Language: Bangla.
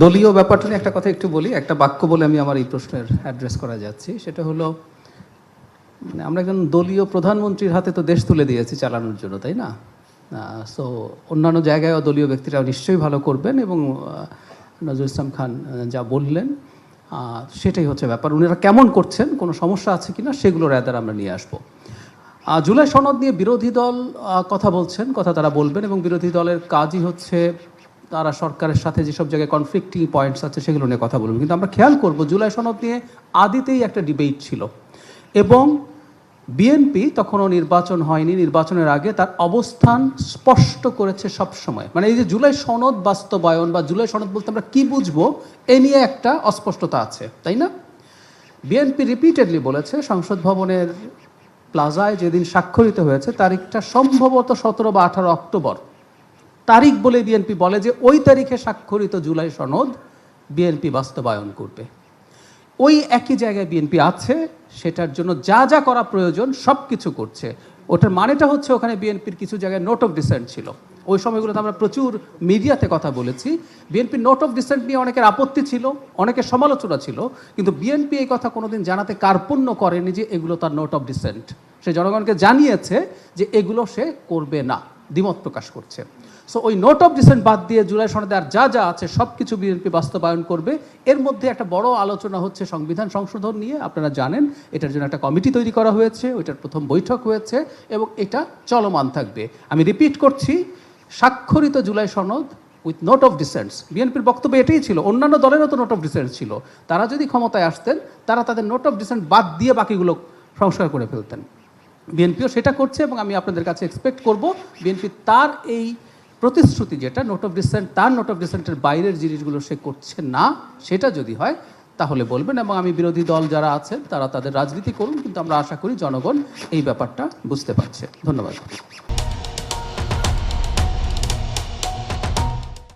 দলীয় ব্যাপারটা নিয়ে একটা কথা একটু বলি, একটা বাক্য বলে আমি আমার এই প্রশ্নের অ্যাড্রেস করা যাচ্ছি। সেটা হলো, আমরা একজন দলীয় প্রধানমন্ত্রীর হাতে তো দেশ তুলে দিয়েছি চালানোর জন্য, তাই না? সো অন্যান্য জায়গায়ও দলীয় ব্যক্তিরাও নিশ্চয়ই ভালো করবেন, এবং নজরুল ইসলাম খান যা বললেন সেটাই হচ্ছে ব্যাপার। উনারা কেমন করছেন, কোনো সমস্যা আছে কিনা, সেগুলো রাদার আমরা নিয়ে আসবো। জুলাই সনদ নিয়ে বিরোধী দল কথা বলছেন, কথা তারা বলবেন, এবং বিরোধী দলের কাজই হচ্ছে তারা সরকারের সাথে যেসব জায়গায় কনফ্লিক্টিং পয়েন্টস আছে সেগুলো নিয়ে কথা বলবেন। কিন্তু আমরা খেয়াল করব, জুলাই সনদ নিয়ে আদিতেই একটা ডিবেট ছিল, এবং বিএনপি তখনও নির্বাচন হয়নি, নির্বাচনের আগে তার অবস্থান স্পষ্ট করেছে সব সময়। মানে এই যে জুলাই সনদ বাস্তবায়ন বা জুলাই সনদ বলতে আমরা কি বুঝবো, এ নিয়ে একটা অস্পষ্টতা আছে, তাই না? বিএনপি রিপিটেডলি বলেছে, সংসদ ভবনের প্লাজায় যেদিন স্বাক্ষরিত হয়েছে তারিখটা সম্ভবত 17 বা 18 অক্টোবর তারিখ বলে বিএনপি বলে যে ওই তারিখে স্বাক্ষরিত জুলাই সনদ বিএনপি বাস্তবায়ন করবে। ওই একই জায়গায় বিএনপি আছে, সেটার জন্য যা যা করা প্রয়োজন সব কিছু করছে। ওটার মানেটা হচ্ছে ওখানে বিএনপির কিছু জায়গায় নোট অফ ডিসেন্ট ছিল। ওই সময়গুলোতে আমরা প্রচুর মিডিয়াতে কথা বলেছি, বিএনপির নোট অফ ডিসেন্ট নিয়ে অনেকের আপত্তি ছিল, অনেকের সমালোচনা ছিল, কিন্তু বিএনপি এই কথা কোনোদিন জানাতে কার্পণ্য করেনি যে এগুলো তার নোট অফ ডিসেন্ট। সে জনগণকে জানিয়েছে যে এগুলো সে করবে না, দ্বিমত প্রকাশ করছে। সো ওই নোট অফ ডিসেন্ট বাদ দিয়ে জুলাই সনদে আর যা যা আছে সব কিছু বিএনপি বাস্তবায়ন করবে। এর মধ্যে একটা বড় আলোচনা হচ্ছে সংবিধান সংশোধন নিয়ে। আপনারা জানেন এটার জন্য একটা কমিটি তৈরি করা হয়েছে, ওইটার প্রথম বৈঠক হয়েছে, এবং এটা চলমান থাকবে। আমি রিপিট করছি, স্বাক্ষরিত জুলাই সনদ উইথ নোট অফ ডিসেন্টস। বিএনপির বক্তব্য এটাই ছিল, অন্যান্য দলেরও তো নোট অফ ডিসেন্ট ছিল, তারা যদি ক্ষমতায় আসতেন তারা তাদের নোট অফ ডিসেন্ট বাদ দিয়ে বাকিগুলো সংস্কার করে ফেলতেন। বিএনপিও সেটা করছে, এবং আমি আপনাদের কাছে এক্সপেক্ট করব বিএনপি তার এই প্রতিশ্রুতি, যেটা নোট অফ ডিসেন্ট, তার নোট অফ ডিসেন্টের বাইরের জিনিসগুলো সে করছে না, সেটা যদি হয় তাহলে বলবেন। এবং আমি বিরোধী দল যারা আছেন তারা তাদের রাজনীতি করুন, কিন্তু আমরা আশা করি জনগণ এই ব্যাপারটা বুঝতে পারছে। ধন্যবাদ।